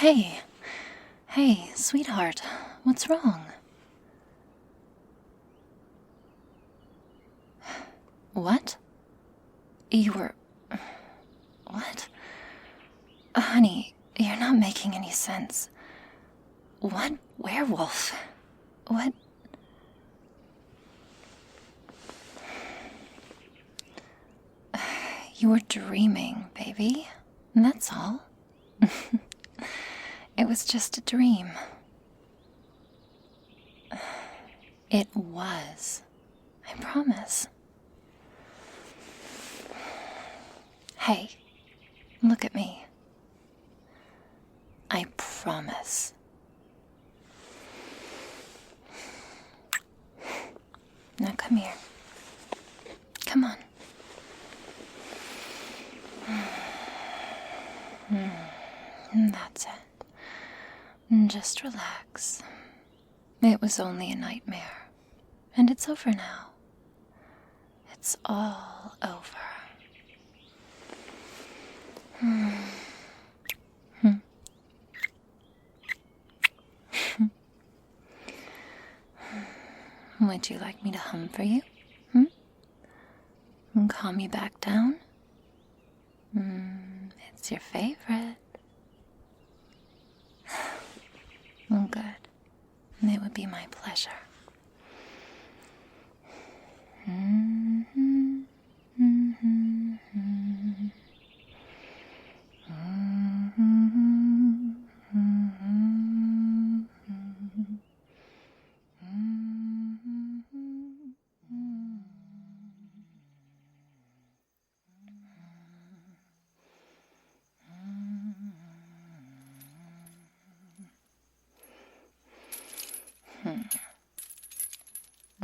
Hey, sweetheart, what's wrong? What? What? Honey, you're not making any sense. What werewolf? What? You were dreaming, baby. That's all. It was just a dream. It was. I promise. Hey, look at me. I promise. Now come here. Come on. That's it. Just relax. It was only a nightmare, and it's over now. It's all over. Would you like me to hum for you? And calm you back down? It's your favorite. Well, good. It would be my pleasure.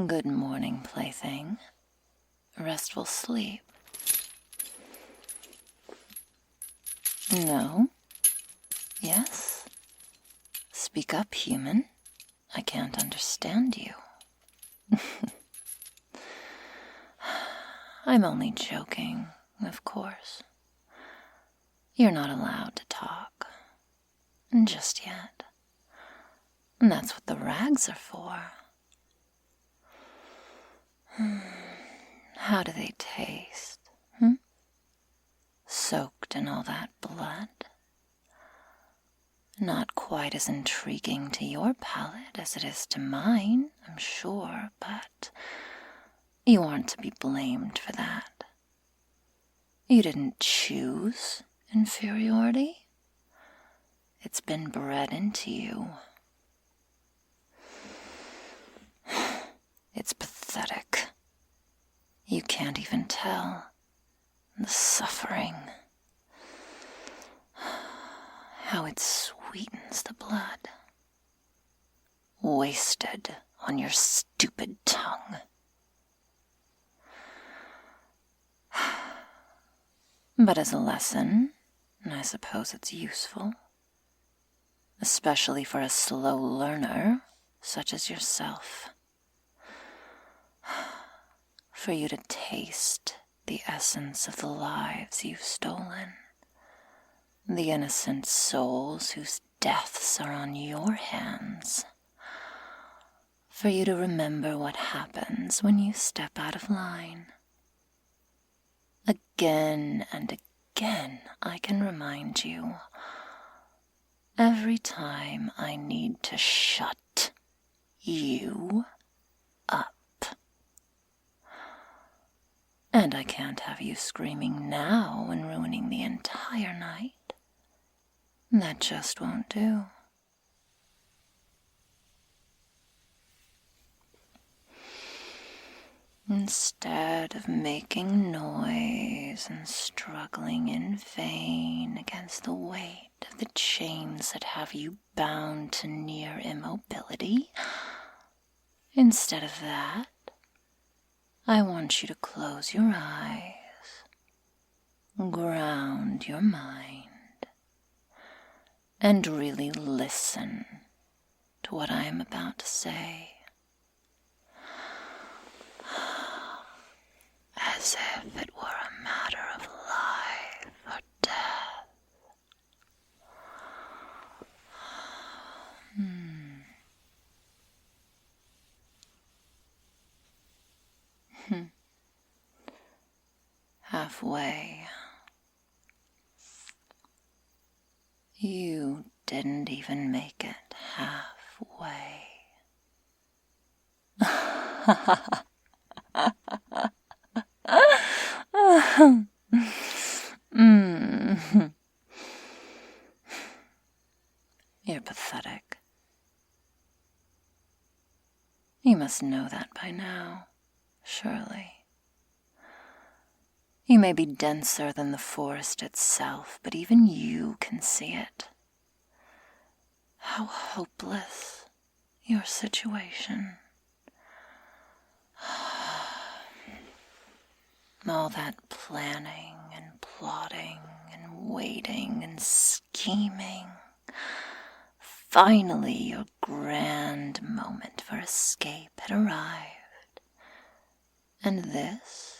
Good morning, plaything. Restful sleep. No? Yes? Speak up, human. I can't understand you. I'm only joking, of course. You're not allowed to talk. Just yet. And that's what the rags are for. How do they taste? Soaked in all that blood? Not quite as intriguing to your palate as it is to mine, I'm sure, but you aren't to be blamed for that. You didn't choose inferiority. It's been bred into you. It's pathetic. You can't even tell. The suffering. How it sweetens the blood. Wasted on your stupid tongue. But as a lesson, I suppose it's useful. Especially for a slow learner such as yourself. For you to taste the essence of the lives you've stolen, the innocent souls whose deaths are on your hands, for you to remember what happens when you step out of line. Again and again I can remind you, every time I need to shut you up. And I can't have you screaming now and ruining the entire night. That just won't do. Instead of making noise and struggling in vain against the weight of the chains that have you bound to near immobility, instead of that, I want you to close your eyes, ground your mind, and really listen to what I am about to say. As if it were a matter of life or death. halfway. You didn't even make it halfway. You're pathetic. You must know that by now, surely. You may be denser than the forest itself, but even you can see it. How hopeless your situation. All that planning and plotting and waiting and scheming. Finally, your grand moment for escape had arrived. And this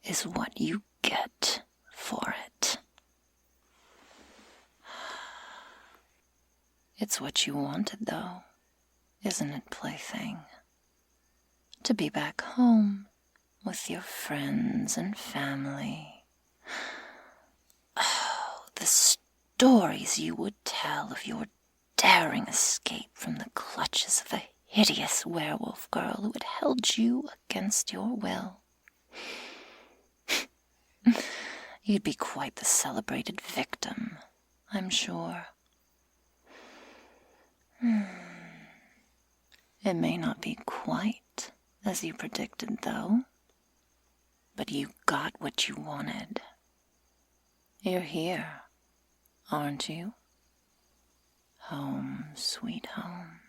is what you get for it. It's what you wanted, though, isn't it, plaything? To be back home with your friends and family. Oh, the stories you would tell of your daring escape from the clutches of the hideous werewolf girl who had held you against your will. You'd be quite the celebrated victim, I'm sure. It may not be quite as you predicted, though, but you got what you wanted. You're here, aren't you? Home, sweet home.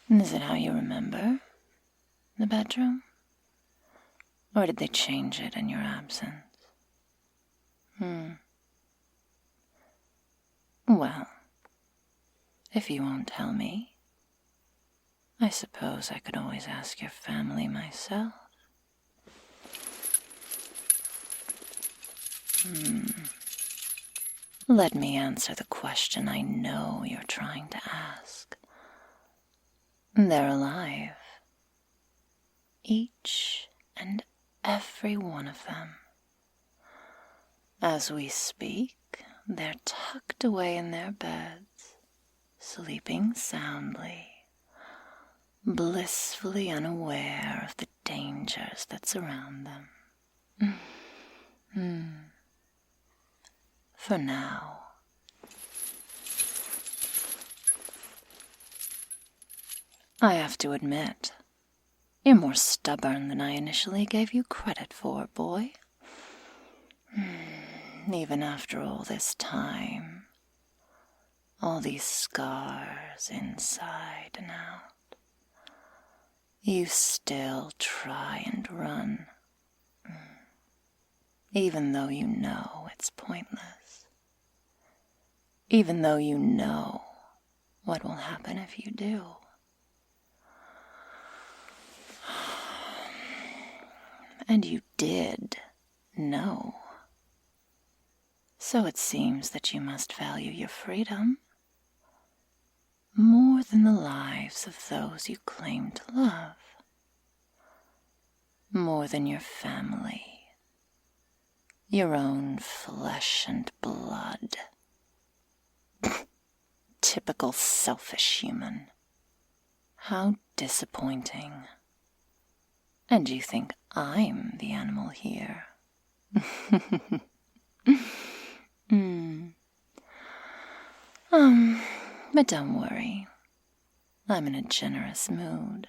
Is it how you remember the bedroom? Or did they change it in your absence? Well, if you won't tell me, I suppose I could always ask your family myself. Let me answer the question I know you're trying to ask. They're alive. Each and every one of them. As we speak, they're tucked away in their beds, sleeping soundly, blissfully unaware of the dangers that surround them. For now. I have to admit, you're more stubborn than I initially gave you credit for, boy. Even after all this time, all these scars inside and out, you still try and run, even though you know it's pointless, even though you know what will happen if you do. And you did know. So it seems that you must value your freedom more than the lives of those you claim to love, more than your family, your own flesh and blood. Typical selfish human. How disappointing. And you think I'm the animal here? But don't worry. I'm in a generous mood.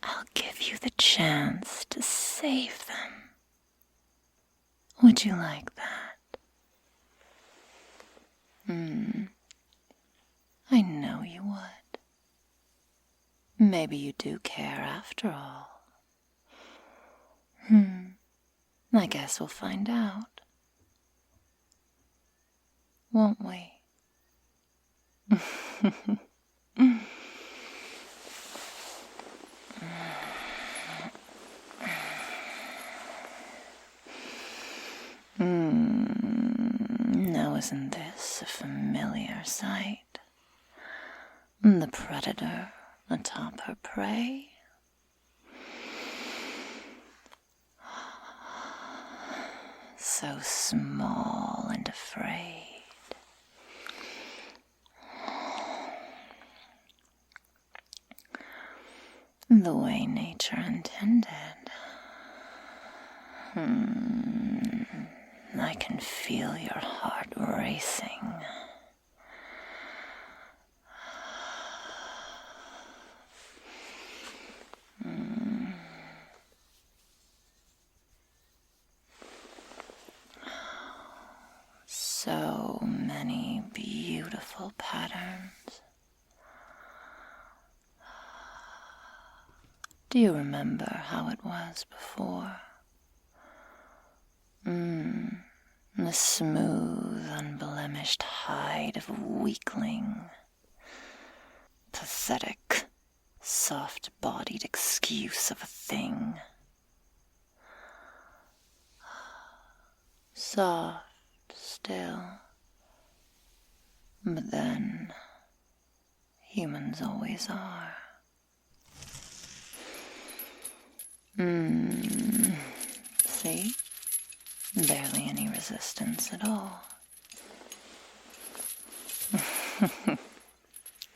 I'll give you the chance to save them. Would you like that? I know you would. Maybe you do care after all. I guess we'll find out. Won't we? isn't this a familiar sight? The predator atop her prey? So small and afraid. The way nature intended. I can feel your heart racing. So many beautiful patterns. Do you remember how it was before? The smooth, unblemished hide of a weakling. Pathetic, soft-bodied excuse of a thing. Soft still. But then, humans always are. See? Barely any resistance at all.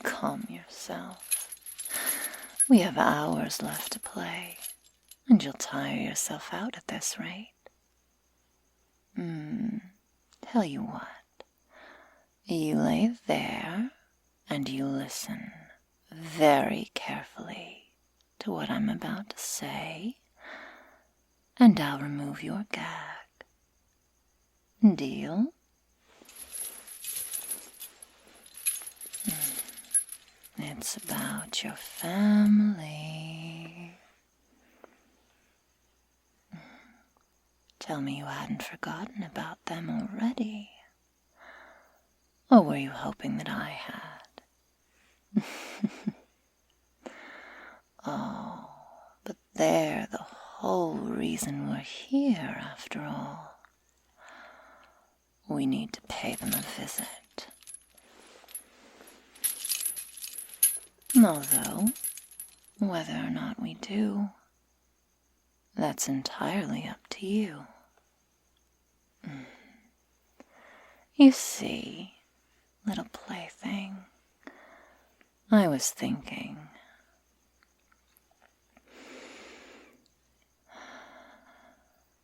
Calm yourself. We have hours left to play, and you'll tire yourself out at this rate. Tell you what. You lay there, and you listen very carefully to what I'm about to say, and I'll remove your gag. Deal? It's about your family. Tell me you hadn't forgotten about them already. Or were you hoping that I had? Oh, but they're the whole reason we're here, after all. We need to pay them a visit. Although, whether or not we do, that's entirely up to you. You see, little plaything, I was thinking.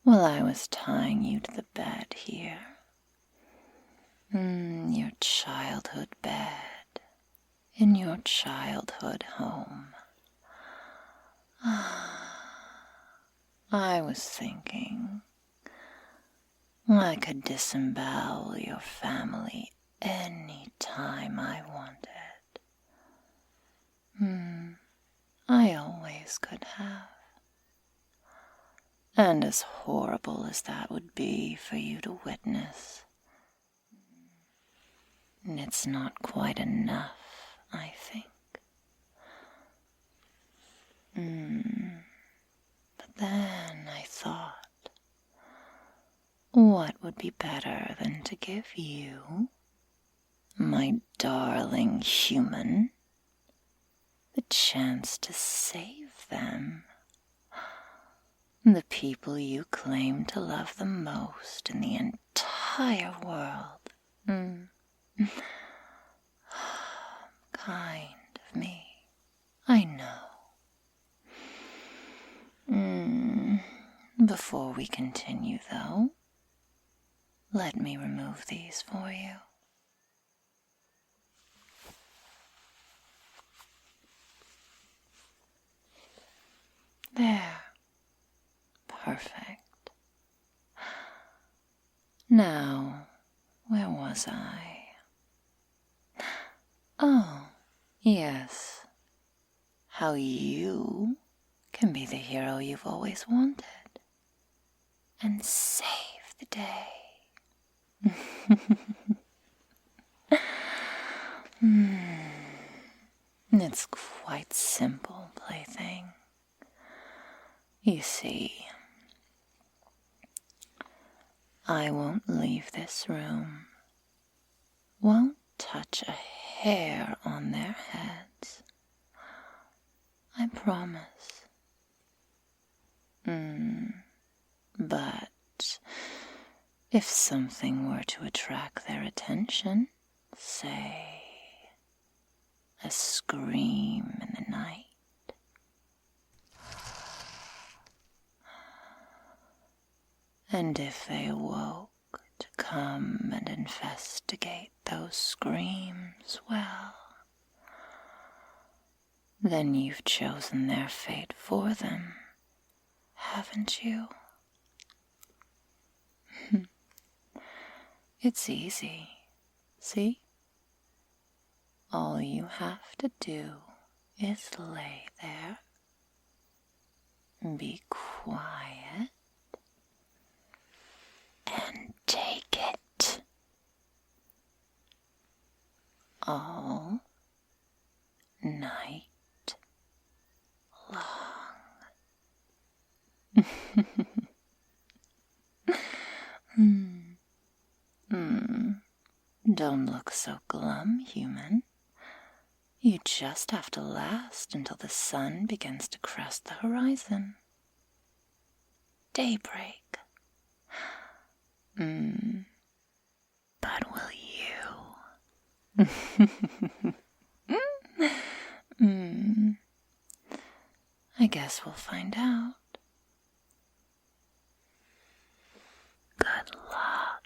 While I was tying you to the bed here, your childhood bed, in your childhood home, I was thinking I could disembowel your family any time I wanted. I always could have. And as horrible as that would be for you to witness, it's not quite enough, I think. But then I thought, what would be better than to give you, my darling human, the chance to save them? The people you claim to love the most in the entire world. Kind of me, I know. Before we continue, though, let me remove these for you. There. Perfect. Now, where was I? Oh, yes. How you can be the hero you've always wanted and save the day. It's quite simple, plaything. You see, I won't leave this room won't touch a hair on their heads. I promise. But if something were to attract their attention, say a scream in the night, and if they awoke to come and investigate those screams, well, then you've chosen their fate for them, haven't you? It's easy, see? All you have to do is lay there, be quiet, and take it all night long. Don't look so glum, human. You just have to last until the sun begins to crest the horizon. Daybreak. But will you? I guess we'll find out. Good luck.